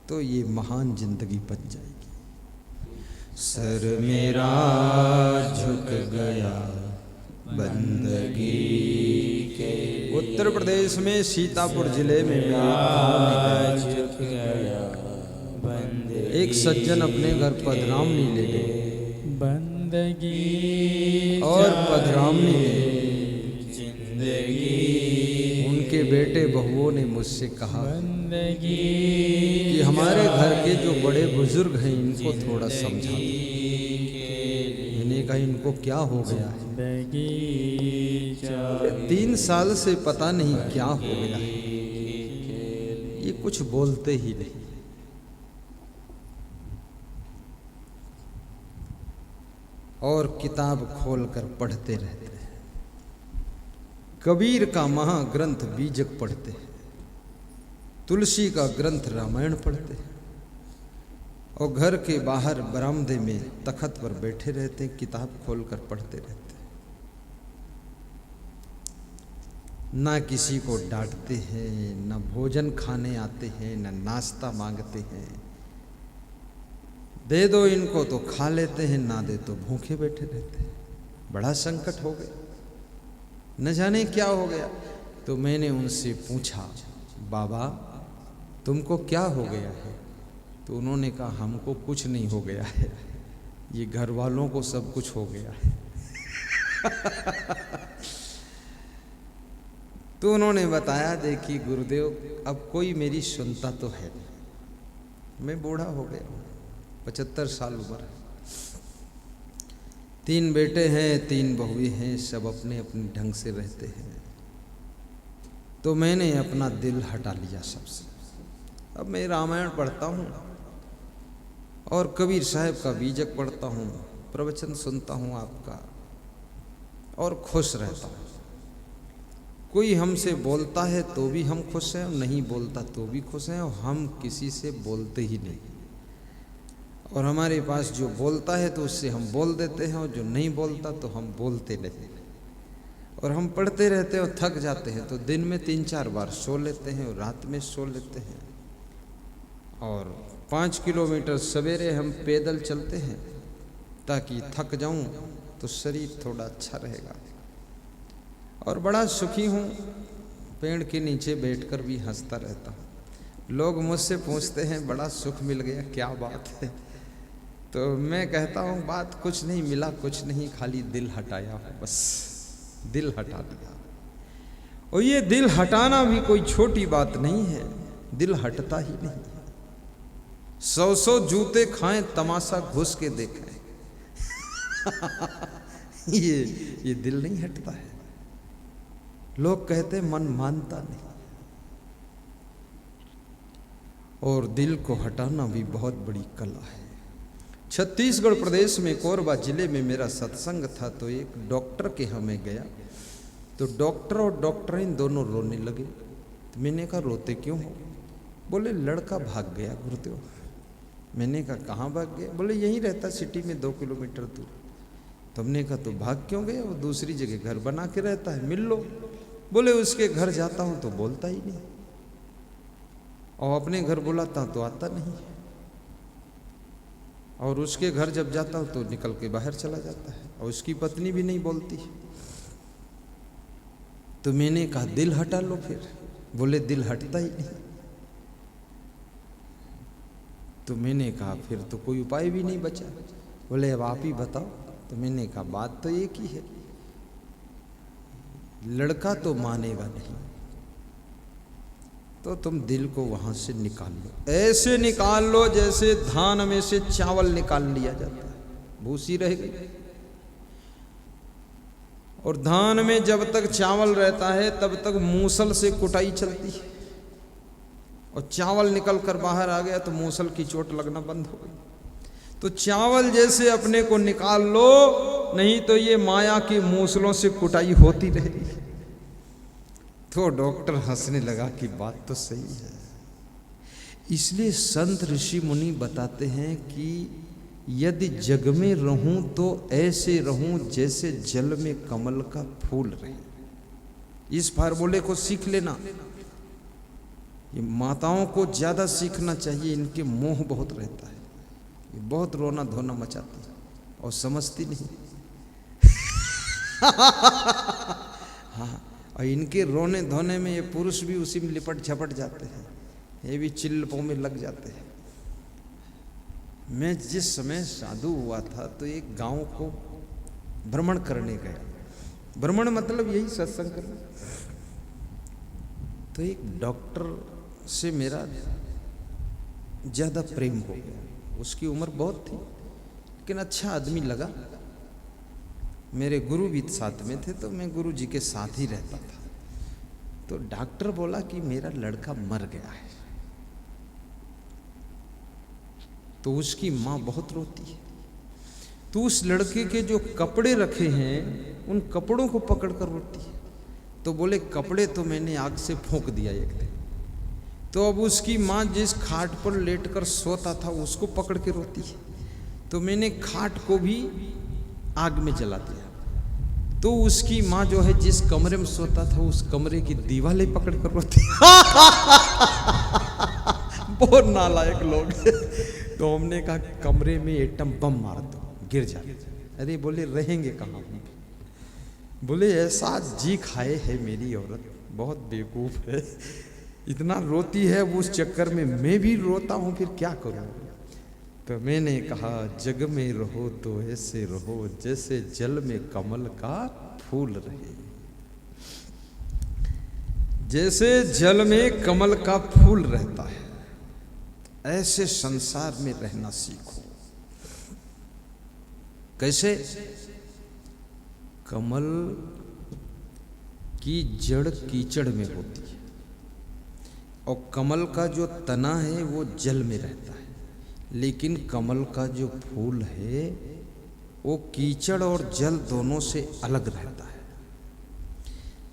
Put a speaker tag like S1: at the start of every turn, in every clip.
S1: तो ये महान जिंदगी बच जाएगी। सर मेरा झुक गया बंदगी के। उत्तर प्रदेश में सीतापुर जिले में झुक गया बंदगी। एक सज्जन अपने घर पधरामनी ले गए
S2: बंदगी,
S1: और पधरामनी में
S2: जिंदगी
S1: उनके बेटे बहुओं ने मुझसे कहा
S2: बंदगी
S1: कि हमारे घर के जो बड़े बुजुर्ग हैं इनको थोड़ा समझा दो। मैंने कहा इनको क्या हो गया है? 3 साल से पता नहीं क्या हो गया है, ये कुछ बोलते ही नहीं। और किताब खोलकर पढ़ते रहते हैं। कबीर का महाग्रंथ बीजक पढ़ते हैं, तुलसी का ग्रंथ रामायण पढ़ते हैं, और घर के बाहर बरामदे में तखत पर बैठे रहते हैं, किताब खोलकर पढ़ते रहते हैं। ना किसी को डांटते हैं, ना भोजन खाने आते हैं, ना नाश्ता मांगते हैं। दे दो इनको तो खा लेते हैं, ना दे तो भूखे बैठे रहते हैं। बड़ा संकट हो गया, न जाने क्या हो गया। तो मैंने उनसे पूछा, बाबा तुमको क्या हो गया है? तो उन्होंने कहा हमको कुछ नहीं हो गया है, ये घर वालों को सब कुछ हो गया है। तो उन्होंने बताया, देखिए गुरुदेव अब कोई मेरी सुनता तो है नहीं, मैं बूढ़ा हो गया हूँ, 75 साल उम्र है, 3 बेटे हैं, 3 बहुएं हैं, सब अपने अपने ढंग से रहते हैं। तो मैंने अपना दिल हटा लिया सबसे। अब मैं रामायण पढ़ता हूँ और कबीर साहब का बीजक पढ़ता हूँ, प्रवचन सुनता हूँ आपका, और खुश रहता हूँ। कोई हमसे बोलता है तो भी हम खुश हैं, और नहीं बोलता तो भी खुश हैं, और हम किसी से बोलते ही नहीं। और हमारे पास जो बोलता है तो उससे हम बोल देते हैं, और जो नहीं बोलता तो हम बोलते नहीं। और हम पढ़ते रहते हैं और थक जाते हैं तो दिन में 3-4 बार सो लेते हैं और रात में सो लेते हैं। और 5 किलोमीटर सवेरे हम पैदल चलते हैं ताकि थक जाऊं तो शरीर थोड़ा अच्छा रहेगा। और बड़ा सुखी हूँ, पेड़ के नीचे बैठकर भी हंसता रहता हूँ। लोग मुझसे पूछते हैं बड़ा सुख मिल गया, क्या बात है? तो मैं कहता हूँ बात कुछ नहीं मिला, कुछ नहीं, खाली दिल हटाया, बस दिल हटा दिया। और ये दिल हटाना भी कोई छोटी बात नहीं है, दिल हटता ही नहीं। 100 जूते खाएं, तमाशा घुस के देखें। ये दिल नहीं हटता है। लोग कहते मन मानता नहीं, और दिल को हटाना भी बहुत बड़ी कला है। छत्तीसगढ़ प्रदेश में कोरबा जिले में मेरा सत्संग था, तो एक डॉक्टर के यहाँ मैं गया, तो डॉक्टर और डॉक्टरीन दोनों रोने लगे। तो मैंने कहा रोते क्यों हो? बोले लड़का भाग गया गुरुदेव। मैंने कहा कहाँ भाग गया? बोले यहीं रहता सिटी में 2 किलोमीटर दूर। तो हमने कहा तो भाग क्यों गया? वो दूसरी जगह घर बना के रहता है, मिल लो। बोले उसके घर जाता हूँ तो बोलता ही नहीं, और अपने घर बुलाता हूँ तो आता नहीं, और उसके घर जब जाता हूँ तो निकल के बाहर चला जाता है, और उसकी पत्नी भी नहीं बोलती। तो मैंने कहा दिल हटा लो फिर। बोले दिल हटता ही नहीं। तो मैंने कहा फिर तो कोई उपाय भी नहीं बचा। बोले अब आप ही बताओ। तो मैंने कहा बात तो एक ही है, लड़का तो मानेगा नहीं, तो तुम दिल को वहां से निकाल लो। ऐसे निकाल लो जैसे धान में से चावल निकाल लिया जाता है, भूसी रह गई। और धान में जब तक चावल रहता है तब तक मूसल से कुटाई चलती है, और चावल निकल कर बाहर आ गया तो मूसल की चोट लगना बंद हो गई। तो चावल जैसे अपने को निकाल लो, नहीं तो ये माया की मूसलों से कुटाई होती रहेगी। तो डॉक्टर हंसने लगा कि बात तो सही है। इसलिए संत ऋषि मुनि बताते हैं कि यदि जग में रहूं तो ऐसे रहूं जैसे जल में कमल का फूल रहे। इस फार्मूले को सीख लेना। ये माताओं को ज़्यादा सीखना चाहिए, इनके मोह बहुत रहता है, ये बहुत रोना धोना मचाती है और समझती नहीं। हाँ, और इनके रोने धोने में ये पुरुष भी उसी में लिपट झपट जाते हैं, ये भी चिल्लपों में लग जाते हैं। मैं जिस समय साधु हुआ था तो एक गांव को भ्रमण करने गया। भ्रमण मतलब यही सत्संग करना। तो एक डॉक्टर से मेरा ज़्यादा प्रेम हो गया। उसकी उम्र बहुत थी लेकिन अच्छा आदमी लगा। मेरे गुरु भी साथ में थे तो मैं गुरु जी के साथ ही रहता था। तो डॉक्टर बोला कि मेरा लड़का मर गया है। तो उसकी माँ बहुत रोती है। तो उस लड़के के जो कपड़े रखे हैं उन कपड़ों को पकड़ कर रोती है। तो बोले कपड़े तो मैंने आग से फूंक दिया एक दिन। तो अब उसकी माँ जिस खाट पर लेटकर सोता था उसको पकड़ के रोती है। तो मैंने खाट को भी आग में जला दिया। तो उसकी माँ जो है जिस कमरे में सोता था उस कमरे की दीवारें पकड़ कर रोती है। बहुत नालायक लोग। तो हमने कहा कमरे में एटम बम मार दो, गिर जाए। अरे बोले रहेंगे कहाँ? बोले ऐसा जी खाए है मेरी औरत, बहुत बेवकूफ है, इतना रोती है वो, उस चक्कर में मैं भी रोता हूँ, फिर क्या करूँ? तो मैंने कहा जग में रहो तो ऐसे रहो जैसे जल में कमल का फूल रहे। जैसे जल में कमल का फूल रहता है ऐसे संसार में रहना सीखो। कैसे? कमल की जड़ कीचड़ में होती है और कमल का जो तना है वो जल में रहता है, लेकिन कमल का जो फूल है वो कीचड़ और जल दोनों से अलग रहता है।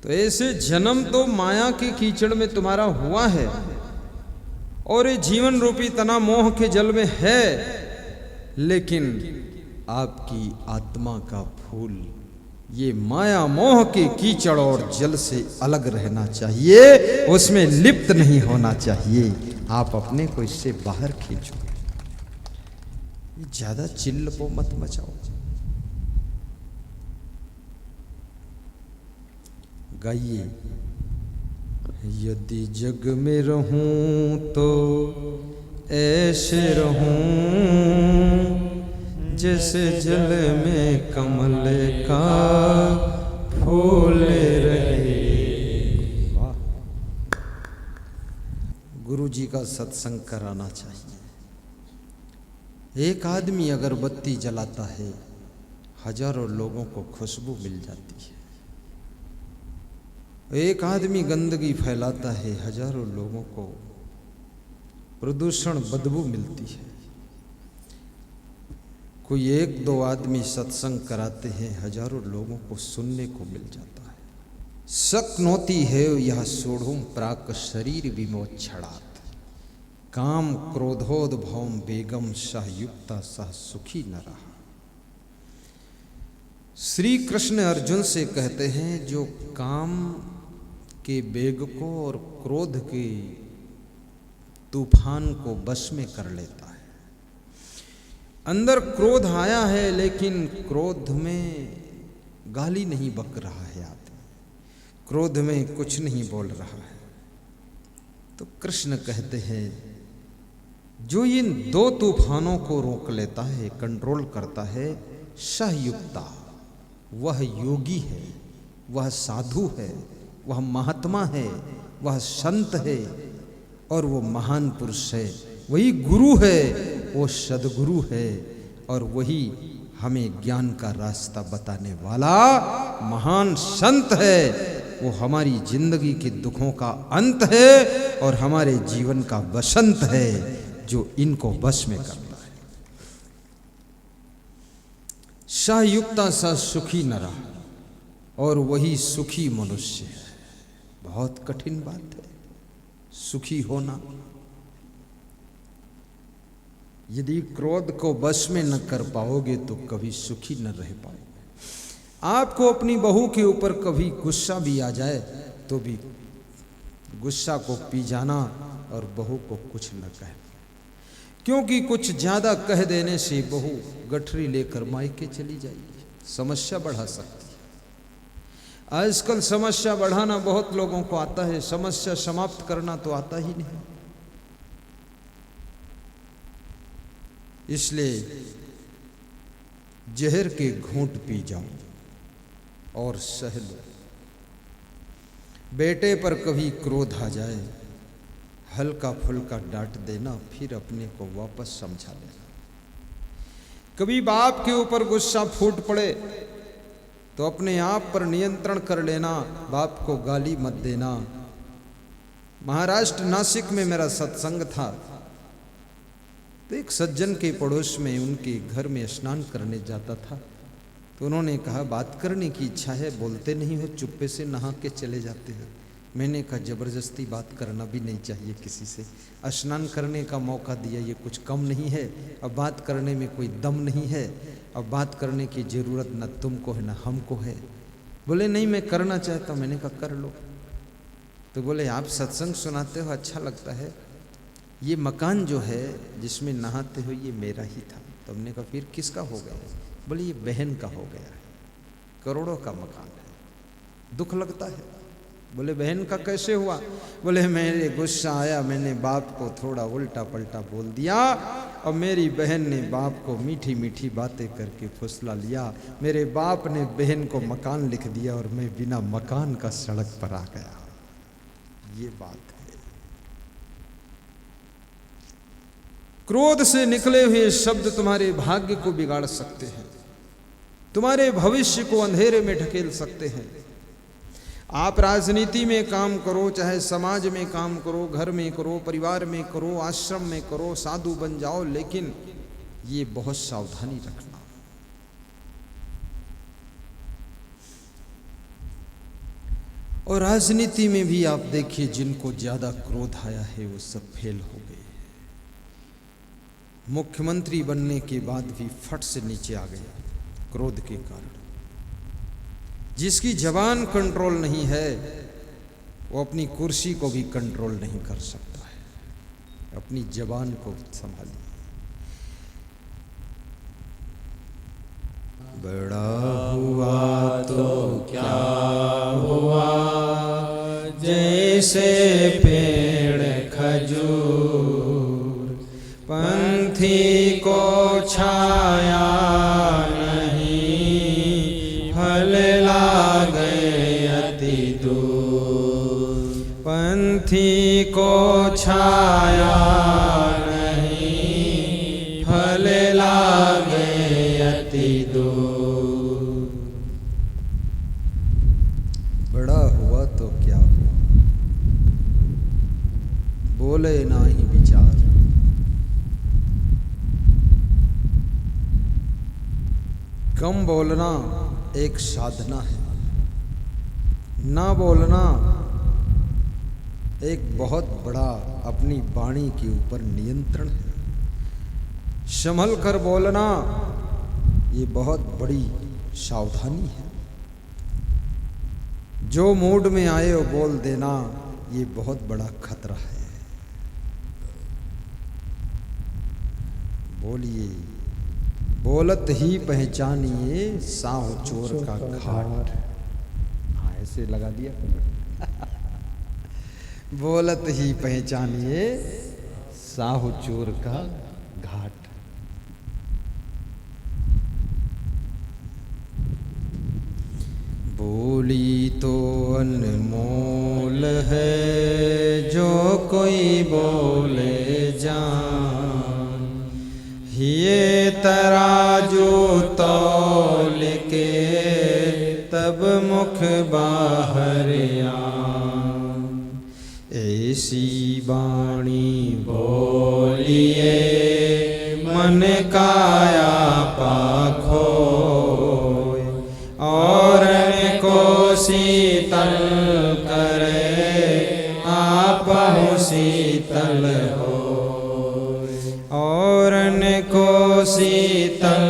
S1: तो ऐसे जन्म तो माया के कीचड़ में तुम्हारा हुआ है और ये जीवन रूपी तना मोह के जल में है, लेकिन आपकी आत्मा का फूल ये माया मोह के कीचड़ और जल से अलग रहना चाहिए, उसमें लिप्त नहीं होना चाहिए। आप अपने को इससे बाहर खींचो, ज्यादा चिल्लपो मत मचाओ। गाइए, यदि जग में रहूं तो ऐसे रहूं जैसे जल में कमल का फूल रहे। वाह, गुरु जी का सत्संग कराना चाहिए। एक आदमी अगरबत्ती जलाता है, हजारों लोगों को खुशबू मिल जाती है। एक आदमी गंदगी फैलाता है, हजारों लोगों को प्रदूषण बदबू मिलती है। कोई एक दो आदमी सत्संग कराते हैं, हजारों लोगों को सुनने को मिल जाता है। शक्नोति है यह सोढ़ुम प्राक शरीर विमोक्षणात् काम क्रोधोद्भवम बेगम सह युक्ता सह सुखी न रहा। श्री कृष्ण अर्जुन से कहते हैं जो काम के बेग को और क्रोध के तूफान को बस में कर लेता है। अंदर क्रोध आया है लेकिन क्रोध में गाली नहीं बक रहा है आदमी, क्रोध में कुछ नहीं बोल रहा है। तो कृष्ण कहते हैं जो इन दो तूफानों को रोक लेता है, कंट्रोल करता है, सहयुक्ता, वह योगी है, वह साधु है, वह महात्मा है, वह संत है और वो महान पुरुष है। वही गुरु है, वो सदगुरु है और वही हमें ज्ञान का रास्ता बताने वाला महान संत है। वो हमारी जिंदगी के दुखों का अंत है और हमारे जीवन का वसंत है जो इनको बस में करता है। सहयुक्ता स सुखी नरा, और वही सुखी मनुष्य है। बहुत कठिन बात है सुखी होना। यदि क्रोध को बस में न कर पाओगे तो कभी सुखी न रह पाओगे। आपको अपनी बहू के ऊपर कभी गुस्सा भी आ जाए तो भी गुस्सा को पी जाना और बहू को कुछ न कहना, क्योंकि कुछ ज्यादा कह देने से बहू गठरी लेकर मायके चली जाएगी, समस्या बढ़ा सकती है। आजकल समस्या बढ़ाना बहुत लोगों को आता है, समस्या समाप्त करना तो आता ही नहीं। इसलिए जहर के घूंट पी जाओ और सह लो। बेटे पर कभी क्रोध आ जाए, हल्का फुल्का डांट देना, फिर अपने को वापस समझा लेना। कभी बाप के ऊपर गुस्सा फूट पड़े तो अपने आप पर नियंत्रण कर लेना, बाप को गाली मत देना। महाराष्ट्र नासिक में मेरा सत्संग था, तो एक सज्जन के पड़ोस में उनके घर में स्नान करने जाता था, तो उन्होंने कहा बात करने की इच्छा है, बोलते नहीं हो, चुप्पे से नहा के चले जाते हो। मैंने कहा जबरदस्ती बात करना भी नहीं चाहिए किसी से, स्नान करने का मौका दिया, ये कुछ कम नहीं है। अब बात करने में कोई दम नहीं है, अब बात करने की ज़रूरत न तुमको है न हमको है। बोले नहीं मैं करना चाहता हूँ। मैंने कहा कर लो। तो बोले आप सत्संग सुनाते हो, अच्छा लगता है, ये मकान जो है जिसमें नहाते हो ये मेरा ही था। तो हमने कहा फिर किसका हो गया? बोले ये बहन का हो गया है, करोड़ों का मकान है, दुख लगता है। बोले बहन का कैसे हुआ? बोले मेरे गुस्सा आया, मैंने बाप को थोड़ा उल्टा पलटा बोल दिया और मेरी बहन ने बाप को मीठी मीठी बातें करके फुसला लिया। मेरे बाप ने बहन को मकान लिख दिया और मैं बिना मकान का सड़क पर आ गया। ये बात है। क्रोध से निकले हुए शब्द तुम्हारे भाग्य को बिगाड़ सकते हैं, तुम्हारे भविष्य को अंधेरे में ढकेल सकते हैं। आप राजनीति में काम करो, चाहे समाज में काम करो, घर में करो, परिवार में करो, आश्रम में करो, साधु बन जाओ, लेकिन ये बहुत सावधानी रखना। और राजनीति में भी आप देखिए, जिनको ज्यादा क्रोध आया है वो सब फेल हो गए। मुख्यमंत्री बनने के बाद भी फट से नीचे आ गया क्रोध के कारण। जिसकी जबान कंट्रोल नहीं है वो अपनी कुर्सी को भी कंट्रोल नहीं कर सकता है। अपनी जबान को संभालिए। बड़ा हुआ तो क्या हुआ, जैसे पेड़ खजूर, पंथी को छाया नहीं, फल लागे अति दूर। पंथी को छाया नहीं, फल लागे अति दूर। बड़ा हुआ तो क्या हुआ, बोले ना ही विचार। कम बोलना एक साधना है, ना बोलना एक बहुत बड़ा अपनी वाणी के ऊपर नियंत्रण है। संभल कर बोलना ये बहुत बड़ी सावधानी है। जो मूड में आए वो बोल देना ये बहुत बड़ा खतरा है। बोलिए, बोलत ही पहचानिए साहु चोर का घाट। हाँ ऐसे लगा दिया। बोलत ही पहचानिए साहु चोर का घाट। बोली तो अनमोल है जो कोई बोले जान, ये तराजू तौल के तब मुख बाहर आन। ऐसी वाणी बोलिए मन काया पाखो, और को शीतल करे आपहु शीतल हो, और को शीतल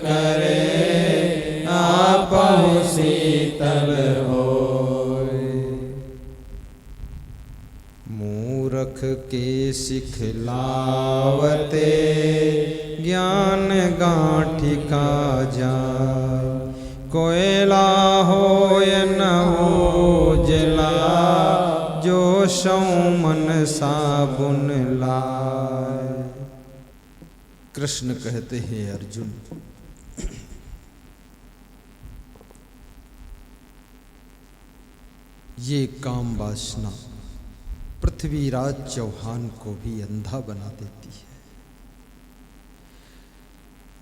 S1: करे आपहु शीतल हो। के सिखलावते, ज्ञान गांठी का जाय। कोयला होय न ओजला, जो सौ मन साबुन लाय। कृष्ण कहते हैं अर्जुन, ये काम वासना पृथ्वीराज चौहान को भी अंधा बना देती है,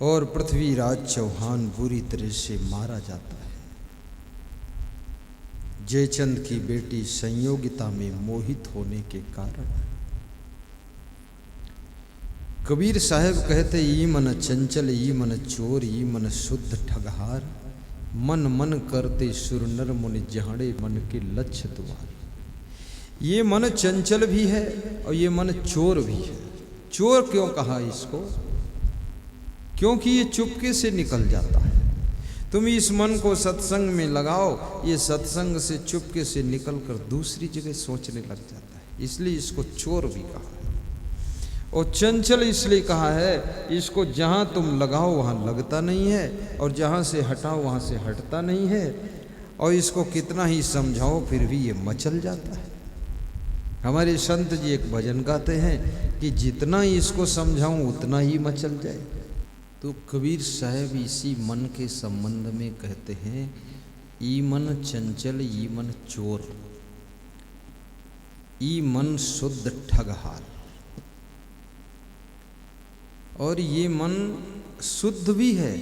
S1: और पृथ्वीराज चौहान बुरी तरह से मारा जाता है। जयचंद की बेटी संयोगिता में मोहित होने के कारण। कबीर साहब कहते, ई मन चंचल, ई मन चोर, ई मन शुद्ध ठगहार। मन मन करते सुर नर मुनि, जहाड़े मन के लक्ष्य द्वार। ये मन चंचल भी है और ये मन चोर भी है। चोर क्यों कहा इसको? क्योंकि ये चुपके से निकल जाता है। तुम इस मन को सत्संग में लगाओ, ये सत्संग से चुपके से निकलकर दूसरी जगह सोचने लग जाता है, इसलिए इसको चोर भी कहा है। और चंचल इसलिए कहा है, इसको जहाँ तुम लगाओ वहाँ लगता नहीं है, और जहाँ से हटाओ वहाँ से हटता नहीं है, और इसको कितना ही समझाओ फिर भी ये मचल जाता है। हमारे संत जी एक भजन गाते हैं कि जितना ही इसको समझाऊं उतना ही मचल जाए। तो कबीर साहब इसी मन के संबंध में कहते हैं, ई मन चंचल, ई मन चोर, ई मन शुद्ध ठगहार। और ये मन शुद्ध भी है।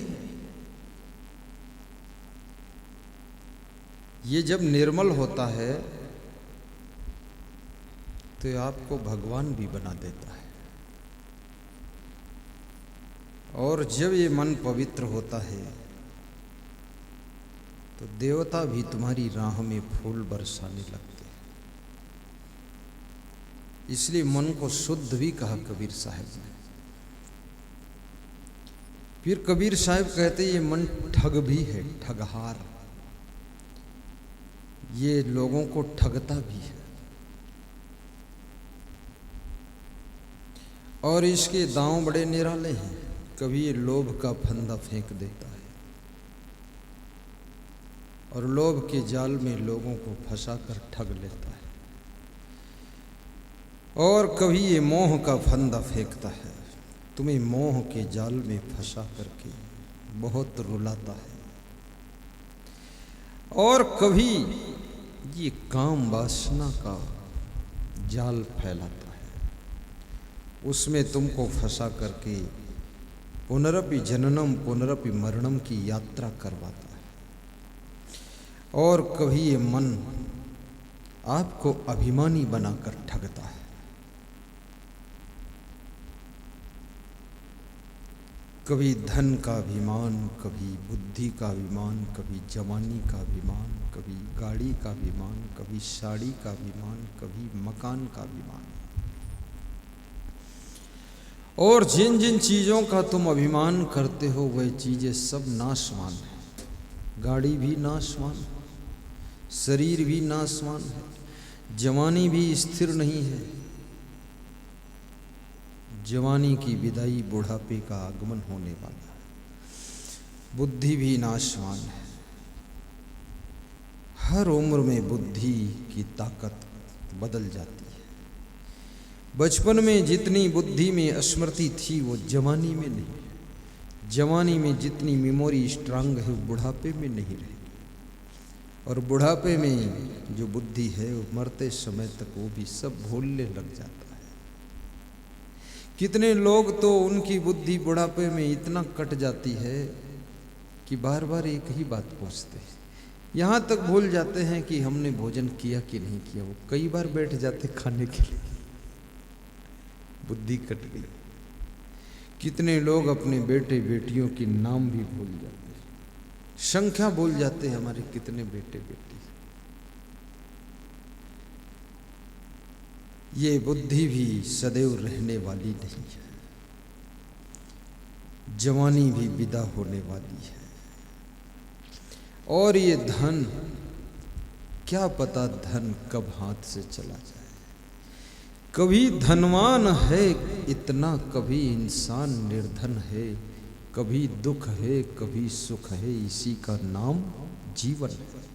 S1: ये जब निर्मल होता है तो आपको भगवान भी बना देता है, और जब ये मन पवित्र होता है तो देवता भी तुम्हारी राह में फूल बरसाने लगते हैं। इसलिए मन को शुद्ध भी कहा कबीर साहब ने। फिर कबीर साहब कहते ये मन ठग भी है, ठगहार। ये लोगों को ठगता भी है, और इसके दांव बड़े निराले हैं। कभी ये लोभ का फंदा फेंक देता है, और लोभ के जाल में लोगों को फंसाकर ठग लेता है। और कभी ये मोह का फंदा फेंकता है, तुम्हें मोह के जाल में फंसा करके बहुत रुलाता है। और कभी ये काम वासना का जाल फैलाता है, उसमें तुमको फंसा करके पुनरपि जननम पुनरपि मरणम की यात्रा करवाता है। और कभी ये मन आपको अभिमानी बनाकर ठगता है। कभी धन का अभिमान, कभी बुद्धि का अभिमान, कभी जवानी का अभिमान, कभी गाड़ी का अभिमान, कभी साड़ी का अभिमान, कभी मकान का अभिमान। और जिन जिन चीज़ों का तुम अभिमान करते हो वह चीज़ें सब नाशवान हैं। गाड़ी भी नाशवान है, शरीर भी नाशवान है, जवानी भी स्थिर नहीं है। जवानी की विदाई, बुढ़ापे का आगमन होने वाला है। बुद्धि भी नाशवान है। हर उम्र में बुद्धि की ताकत बदल जाती है। बचपन में जितनी बुद्धि में स्मृति थी वो जवानी में नहीं। जवानी में जितनी मेमोरी स्ट्रांग है वो बुढ़ापे में नहीं रहेगी। और बुढ़ापे में जो बुद्धि है वो मरते समय तक वो भी सब भूलने लग जाता है। कितने लोग तो उनकी बुद्धि बुढ़ापे में इतना कट जाती है कि बार बार एक ही बात पूछते हैं, यहाँ तक भूल जाते हैं कि हमने भोजन किया कि नहीं किया। वो कई बार बैठ जाते खाने के लिए, बुद्धि कट गई। कितने लोग अपने बेटे बेटियों के नाम भी भूल जाते हैं, संख्या भूल जाते हैं हमारे कितने बेटे बेटी। ये बुद्धि भी सदैव रहने वाली नहीं है। जवानी भी विदा होने वाली है। और ये धन, क्या पता धन कब हाथ से चला जाए, कभी धनवान है इतना, कभी इंसान निर्धन है, कभी दुख है कभी सुख है, इसी का नाम जीवन है।